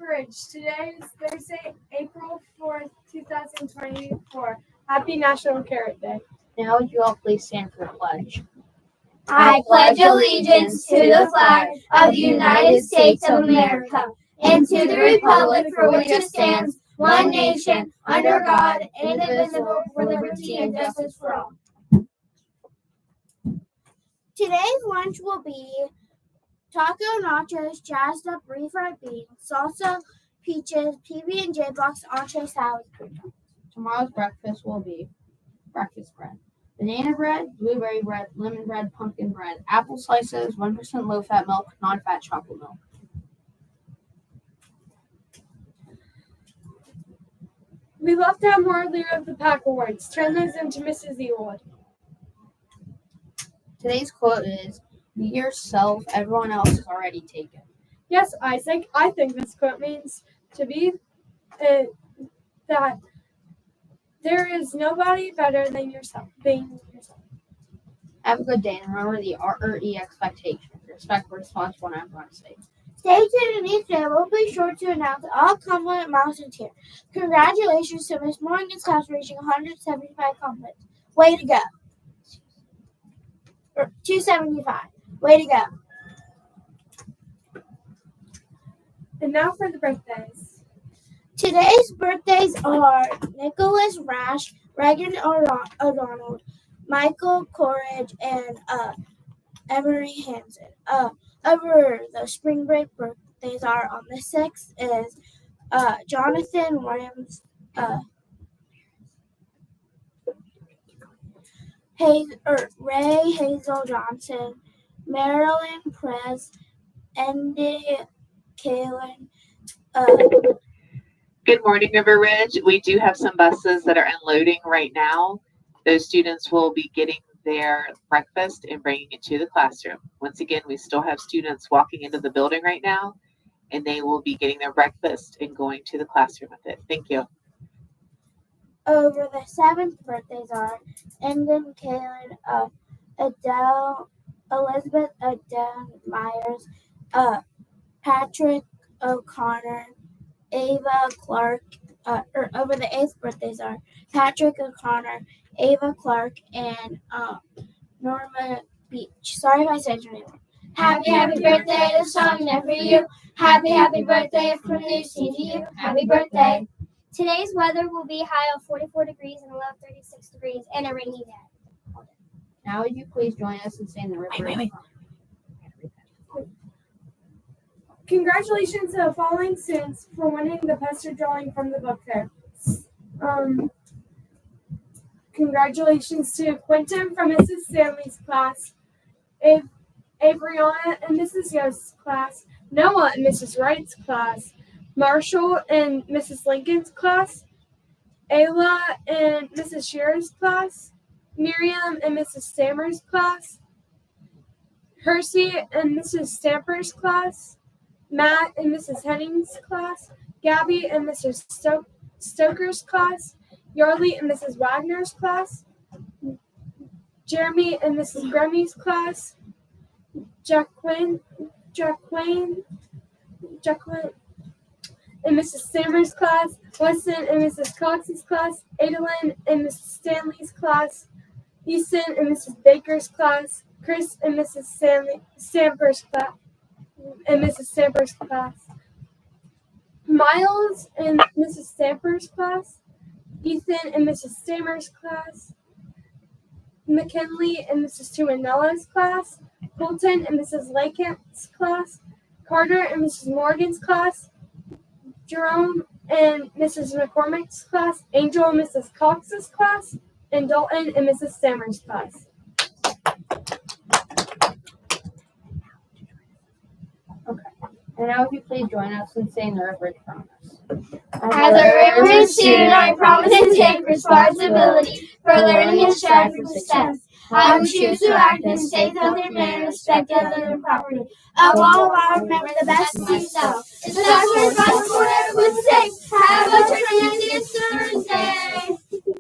Ridge. Today is Thursday, April 4th, 2024. Happy National Carrot Day. Now would you all please stand for the pledge? I pledge allegiance to the flag of the United States of America and to the republic for which it stands, one nation, under God, indivisible, for liberty and justice for all. Today's lunch will be taco nachos, jazzed up refried beans, salsa, peaches, PB&J box, entree salad. Tomorrow's breakfast will be breakfast bread. Banana bread, blueberry bread, lemon bread, pumpkin bread, apple slices, 1% low-fat milk, non-fat chocolate milk. We love to have more Leader of the Pack awards. Turn those into Mrs. Ewald. Today's quote is, "Be yourself, everyone else is already taken." Yes, Isaac, I think this quote means to be that there is nobody better than yourself, being yourself. Have a good day, and remember the RRE expectation. Respect, responsible, and everyone safe. Stay tuned in each day. We'll be sure to announce all compliment milestones here. Congratulations to Miss Morgan's class reaching 175 compliments. Way to go. 275. Way to go. And now for the birthdays. Today's birthdays are Nicholas Rash, Reagan O'Donnell, Michael Courage, and Emery Hansen. Over the spring break birthdays are on the 6th is Jonathan Williams, Ray Hazel Johnson, Marilyn Prez, Andy Kalen. Good morning, River Ridge. We do have some buses that are unloading right now. Those students will be getting their breakfast and bringing it to the classroom. Once again, we still have students walking into the building right now, and they will be getting their breakfast and going to the classroom with it. Thank you. Over the 7th birthdays are Endon Kalen, Adele, Elizabeth Adele Myers, Patrick O'Connor, Ava Clark. Over the 8th birthdays are Patrick O'Connor, Ava Clark, and Norma Beach. Sorry if I said your name wrong. Happy birthday, the song there for you. Happy birthday from Lucy to you. Happy birthday. Today's weather will be high of 44 degrees and a low of 36 degrees and a rainy day. Now would you please join us in saying the River? Congratulations to the following students for winning the poster drawing from the book fair. Congratulations to Quentin from Mrs. Stanley's class, Avriana and Mrs. Yost's class, Noah and Mrs. Wright's class, Marshall and Mrs. Lincoln's class, Ayla and Mrs. Shearer's class, Miriam and Mrs. Stammer's class, Hersey and Mrs. Stamper's class, Matt and Mrs. Henning's class, Gabby and Mrs. Stoker's class, Yarley and Mrs. Wagner's class, Jeremy and Mrs. Gremmy's class, Jacqueline and Mrs. Stammer's class, Weston and Mrs. Cox's class, Adalyn and Mrs. Stanley's class, Easton and Mrs. Baker's class, Chris and Mrs. Stamper's class, Miles and Mrs. Stamper's class, Ethan and Mrs. Stammer's class, McKinley and Mrs. Tumanella's class, Colton and Mrs. Lake's class, Carter and Mrs. Morgan's class, Jerome and Mrs. McCormick's class, Angel and Mrs. Cox's class, and Dalton and Mrs. Stammer's class. And now would you please join us in saying the River Ridge promise? As a River Ridge student, I promise to take responsibility for learning and strive for success. I will choose to act in a safe, healthy manner, respect others and property. Above all, I remember the best of myself. It's not responsible for everyone's sake. Have a tremendous Thursday.